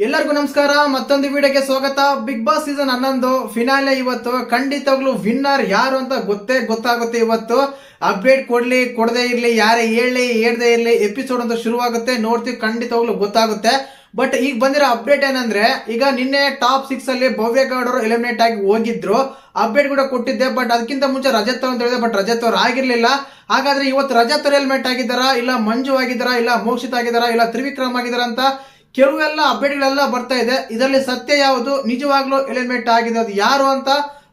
ಎಲ್ಲರಿಗೂ ನಮಸ್ಕಾರ. ಮತ್ತೊಂದು ವಿಡಿಯೋಗೆ ಸ್ವಾಗತ. ಬಿಗ್ ಬಾಸ್ ಸೀಸನ್ 11 ಫಿನಾಲೆ ಇವತ್ತು. ಖಂಡಿತವಾಗ್ಲೂ ವಿನ್ನರ್ ಯಾರು ಅಂತ ಗೊತ್ತಾಗುತ್ತೆ. ಇವತ್ತು ಅಪ್ಡೇಟ್ ಕೊಡದೇ ಇರ್ಲಿ, ಯಾರೇ ಹೇಳದೇ ಇರ್ಲಿ, ಎಪಿಸೋಡ್ ಅಂತ ಶುರುವಾಗುತ್ತೆ, ನೋಡ್ತೀವಿ, ಖಂಡಿತವಾಗ್ಲೂ ಗೊತ್ತಾಗುತ್ತೆ. ಬಟ್ ಈಗ ಬಂದಿರೋ ಅಪ್ಡೇಟ್ ಏನಂದ್ರೆ, ಈಗ ನಿನ್ನೆ ಟಾಪ್ 6 ಅಲ್ಲಿ ಭವ್ಯ ಗೌಡ್ ಅವರು ಎಲಿಮಿನೇಟ್ ಆಗಿ ಹೋಗಿದ್ರು. ಅಪ್ಡೇಟ್ ಕೂಡ ಕೊಟ್ಟಿದ್ದೆ, ಬಟ್ ಅದಕ್ಕಿಂತ ಮುಂಚೆ ರಜತ್ ಅಂತ ಹೇಳಿದೆ, ಬಟ್ ರಜತ್ ಅವ್ರು ಆಗಿರ್ಲಿಲ್ಲ. ಹಾಗಾದ್ರೆ ಇವತ್ತು ರಜತ್ ಅವ್ರು ಎಲಿಮಿನೇಟ್ ಆಗಿದ್ದಾರಾ, ಇಲ್ಲ ಮಂಜು ಆಗಿದ್ದಾರಾ, ಇಲ್ಲ ಮೋಕ್ಷಿತ್ ಆಗಿದ್ದಾರಾ, ಇಲ್ಲ ತ್ರಿವಿಕ್ರಮ್ ಆಗಿದಾರ ಅಂತ ಕೆಲವೆಲ್ಲ ಅಪ್ಡೇಟ್ಗಳೆಲ್ಲ ಬರ್ತಾ ಇದೆ. ಇದರಲ್ಲಿ ಸತ್ಯ ಯಾವುದು, ನಿಜವಾಗ್ಲೂ ಎಲಿಮಿನೇಟ್ ಆಗಿದೆ ಅದು ಯಾರು ಅಂತ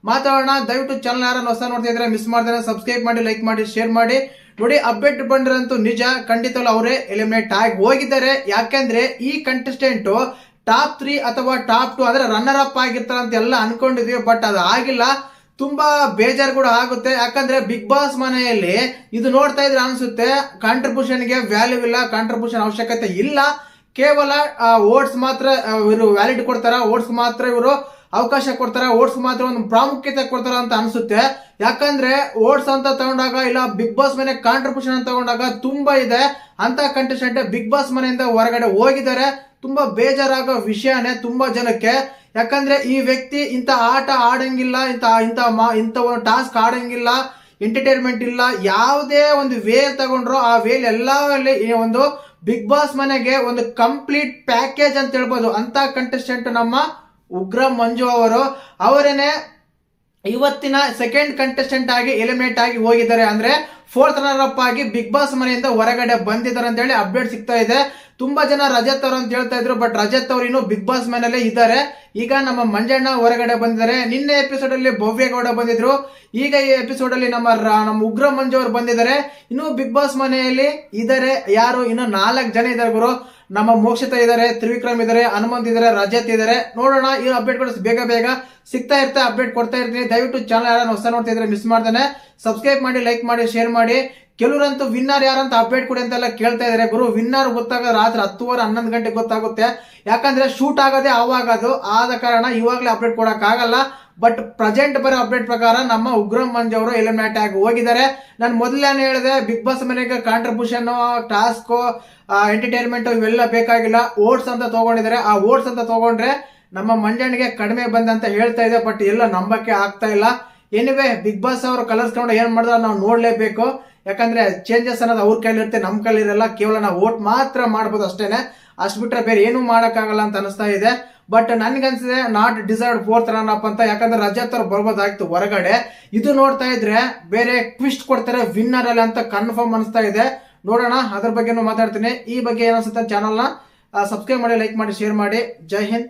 ಮಾತಾಡೋಣ. ದಯವಿಟ್ಟು ಚಾನಲ್ ಯಾರನ್ನ ಹೊಸ ನೋಡ್ತಾ ಇದ್ರೆ ಮಿಸ್ ಮಾಡ್ದೇನೆ ಸಬ್ಸ್ಕ್ರೈಬ್ ಮಾಡಿ, ಲೈಕ್ ಮಾಡಿ, ಶೇರ್ ಮಾಡಿ. ನೋಡಿ, ಅಪ್ಡೇಟ್ ಬಂದಿರಂತೂ ನಿಜ, ಖಂಡಿತವಲ್ಲ ಅವರೇ ಎಲಿಮಿನೇಟ್ ಆಗಿ ಹೋಗಿದ್ದಾರೆ. ಯಾಕೆಂದ್ರೆ ಈ ಕಂಟೆಸ್ಟೆಂಟ್ ಟಾಪ್ 3 ಅಥವಾ ಟಾಪ್ 2 ಅಂದ್ರೆ ರನ್ನರ್ ಅಪ್ ಆಗಿರ್ತಾರ ಅಂತ ಎಲ್ಲ ಅನ್ಕೊಂಡಿದ್ವಿ, ಬಟ್ ಅದು ಆಗಿಲ್ಲ. ತುಂಬಾ ಬೇಜಾರು ಕೂಡ ಆಗುತ್ತೆ. ಯಾಕಂದ್ರೆ ಬಿಗ್ ಬಾಸ್ ಮನೆಯಲ್ಲಿ ಇದು ನೋಡ್ತಾ ಇದ್ರೆ ಅನ್ಸುತ್ತೆ ಕಾಂಟ್ರಿಬ್ಯೂಷನ್ಗೆ ವ್ಯಾಲ್ಯೂ ಇಲ್ಲ, ಕಾಂಟ್ರಿಬ್ಯೂಷನ್ ಅವಶ್ಯಕತೆ ಇಲ್ಲ. ಕೇವಲ ಓಟ್ಸ್ ಮಾತ್ರ ಇವರು ವ್ಯಾಲಿಡ್ ಕೊಡ್ತಾರ, ಓಟ್ಸ್ ಮಾತ್ರ ಇವರು ಅವಕಾಶ ಕೊಡ್ತಾರ, ಓಟ್ಸ್ ಮಾತ್ರ ಒಂದು ಪ್ರಾಮುಖ್ಯತೆ ಕೊಡ್ತಾರ ಅಂತ ಅನ್ಸುತ್ತೆ. ಯಾಕಂದ್ರೆ ಓಟ್ಸ್ ಅಂತ ತಗೊಂಡಾಗ, ಇಲ್ಲ ಬಿಗ್ ಬಾಸ್ ಮನೆ ಕಾಂಟ್ರಿಬ್ಯೂಷನ್ ಅಂತ ತಗೊಂಡಾಗ ತುಂಬಾ ಇದೆ. ಅಂತ ಕಂಟೆಸ್ಟೆಂಟ್ ಬಿಗ್ ಬಾಸ್ ಮನೆಯಿಂದ ಹೊರಗಡೆ ಹೋಗಿದ್ದಾರೆ. ತುಂಬಾ ಬೇಜಾರಾಗೋ ವಿಷಯನೇ ತುಂಬಾ ಜನಕ್ಕೆ. ಯಾಕಂದ್ರೆ ಈ ವ್ಯಕ್ತಿ ಇಂಥ ಆಟ ಆಡಂಗಿಲ್ಲ, ಇಂಥ ಒಂದು ಟಾಸ್ಕ್ ಆಡಂಗಿಲ್ಲ, ಎಂಟರ್ಟೈನ್ಮೆಂಟ್ ಇಲ್ಲ. ಯಾವುದೇ ಒಂದು ವೇ ತಗೊಂಡ್ರು ಆ ವೇಲ್ ಎಲ್ಲ ಒಂದು ಬಿಗ್ ಬಾಸ್ ಮನೆಗೆ ಒಂದು ಕಂಪ್ಲೀಟ್ ಪ್ಯಾಕೇಜ್ ಅಂತ ಹೇಳ್ಬೋದು. ಅಂತ ಕಂಟೆಸ್ಟೆಂಟ್ ನಮ್ಮ ಉಗ್ರ ಮಂಜು ಅವರೇನೆ ಇವತ್ತಿನ ಸೆಕೆಂಡ್ ಕಂಟೆಸ್ಟೆಂಟ್ ಆಗಿ ಎಲಿಮಿನೇಟ್ ಆಗಿ ಹೋಗಿದ್ದಾರೆ. ಅಂದ್ರೆ 4th ರನ್ನರ್ ಅಪ್ ಆಗಿ ಬಿಗ್ ಬಾಸ್ ಮನೆಯಿಂದ ಹೊರಗಡೆ ಬಂದಿದ್ದಾರೆ ಅಂತ ಹೇಳಿ ಅಪ್ಡೇಟ್ ಸಿಗ್ತಾ ಇದೆ. ತುಂಬಾ ಜನ ರಜತ್ ಅವರು ಅಂತ ಹೇಳ್ತಾ ಇದ್ರು, ಬಟ್ ರಜತ್ ಅವರು ಇನ್ನು ಬಿಗ್ ಬಾಸ್ ಮನೆಯಲ್ಲೇ ಇದ್ದಾರೆ. ಈಗ ನಮ್ಮ ಮಂಜಣ್ಣ ಹೊರಗಡೆ ಬಂದಿದ್ದಾರೆ. ನಿನ್ನೆ ಎಪಿಸೋಡ್ ಅಲ್ಲಿ ಭವ್ಯ ಗೌಡ ಬಂದಿದ್ರು, ಈಗ ಈ ಎಪಿಸೋಡ್ ಅಲ್ಲಿ ನಮ್ಮ ಉಗ್ರ ಮಂಜು ಅವರು ಬಂದಿದ್ದಾರೆ. ಇನ್ನು ಬಿಗ್ ಬಾಸ್ ಮನೆಯಲ್ಲಿ ಇದ್ದಾರೆ ಯಾರು, ಇನ್ನು 4 ಜನ ಇದ್ದಾರೆ ಗುರು. ನಮ್ಮ ಮೋಕ್ಷಿತ ಇದ್ದಾರೆ, ತ್ರಿವಿಕ್ರಮ್ ಇದ್ದಾರೆ, ಹನುಮಂತ್ ಇದ್ದಾರೆ, ರಜತ್ ಇದ್ದಾರೆ. ನೋಡೋಣ, ಈ ಅಪ್ಡೇಟ್ ಕೂಡ ಬೇಗ ಸಿಗ್ತಾ ಇರುತ್ತೆ, ಅಪ್ಡೇಟ್ ಕೊಡ್ತಾ ಇರ್ತೀನಿ. ದಯವಿಟ್ಟು ಚಾನಲ್ ಯಾರು ಹೊಸ ನೋಡ್ತಾ ಇದ್ರೆ ಮಿಸ್ ಮಾಡ್ತಾನೆ ಸಬ್ಸ್ಕ್ರೈಬ್ ಮಾಡಿ, ಲೈಕ್ ಮಾಡಿ, ಶೇರ್ ಮಾಡಿ. ಕೆಲವರಂತೂ ವಿನ್ನರ್ ಯಾರಂತ ಅಪ್ಡೇಟ್ ಕೊಡಿ ಅಂತೆಲ್ಲ ಕೇಳ್ತಾ ಇದಾರೆ. ಗುರು, ವಿನ್ನರ್ ಗೊತ್ತಾಗ ರಾತ್ರಿ 10:30 11 ಗಂಟೆಗೆ ಗೊತ್ತಾಗುತ್ತೆ. ಯಾಕಂದ್ರೆ ಶೂಟ್ ಆಗೋದೇ ಆವಾಗದು, ಆದ ಕಾರಣ ಇವಾಗಲೇ ಅಪ್ಡೇಟ್ ಕೊಡಕ್ ಆಗಲ್ಲ. ಬಟ್ ಪ್ರೆಸೆಂಟ್ ಬರೋ ಅಪ್ಡೇಟ್ ಪ್ರಕಾರ ನಮ್ಮ ಉಗ್ರಂ ಮಂಜು ಅವರು ಎಲಿಮಿನೇಟ್ ಆಗಿ ಹೋಗಿದ್ದಾರೆ. ನಾನು ಮೊದಲೇನೆ ಹೇಳಿದೆ, ಬಿಗ್ ಬಾಸ್ ಮನೆಗೆ ಕಾಂಟ್ರಿಬ್ಯೂಷನ್, ಟಾಸ್ಕ್, ಎಂಟರ್ಟೈನ್ಮೆಂಟ್ ಇವೆಲ್ಲ ಬೇಕಾಗಿಲ್ಲ. ಓಟ್ಸ್ ಅಂತ ತಗೊಂಡಿದ್ದಾರೆ. ಆ ಓಟ್ಸ್ ಅಂತ ತಗೊಂಡ್ರೆ ನಮ್ಮ ಮಂಜಣ್ಣಿಗೆ ಕಡಿಮೆ ಬಂದಂತ ಹೇಳ್ತಾ ಇದೆ, ಬಟ್ ಎಲ್ಲ ನಂಬಕ್ಕೆ ಆಗ್ತಾ ಇಲ್ಲ. ಎನಿವೆ, ಬಿಗ್ ಬಾಸ್ ಅವರು ಕಲರ್ಸ್ಕೊಂಡು ಏನ್ ಮಾಡಿದ್ರೆ ನಾವು ನೋಡ್ಲೇಬೇಕು. ಯಾಕಂದ್ರೆ ಚೇಂಜಸ್ ಅನ್ನೋದು ಅವ್ರ ಕೈಲಿ ಇರುತ್ತೆ, ನಮ್ ಕೈಲಿ ಇರಲ್ಲ. ಕೇವಲ ನಾವು ವೋಟ್ ಮಾತ್ರ ಮಾಡ್ಬೋದು ಅಷ್ಟೇನೆ, ಅಷ್ಟು ಬಿಟ್ರೆ ಬೇರೆ ಏನು ಮಾಡಕ್ಕಾಗಲ್ಲ ಅಂತ ಅನಿಸ್ತಾ ಇದೆ. ಬಟ್ ನನ್ಗನ್ಸಿದೆ not deserved 4th run up ಅಂತ. ಯಾಕಂದ್ರೆ ರಜತ್ ಅವ್ರು ಬರ್ಬೋದಾಗಿತ್ತು ಹೊರಗಡೆ. ಇದು ನೋಡ್ತಾ ಇದ್ರೆ ಬೇರೆ ಟ್ವಿಸ್ಟ್ ಕೊಡ್ತಾರೆ ವಿನ್ನರ್ ಅಲ್ಲಿ ಅಂತ ಕನ್ಫರ್ಮ್ ಅನಿಸ್ತಾ ಇದೆ. ನೋಡೋಣ, ಅದ್ರ ಬಗ್ಗೆನೂ ಮಾತಾಡ್ತೀನಿ. ಈ ಬಗ್ಗೆ ಏನಿಸುತ್ತೆ ಚಾನಲ್ನ ಸಬ್ಸ್ಕ್ರೈಬ್ ಮಾಡಿ, ಲೈಕ್ ಮಾಡಿ, ಶೇರ್ ಮಾಡಿ. ಜೈ ಹಿಂದ್.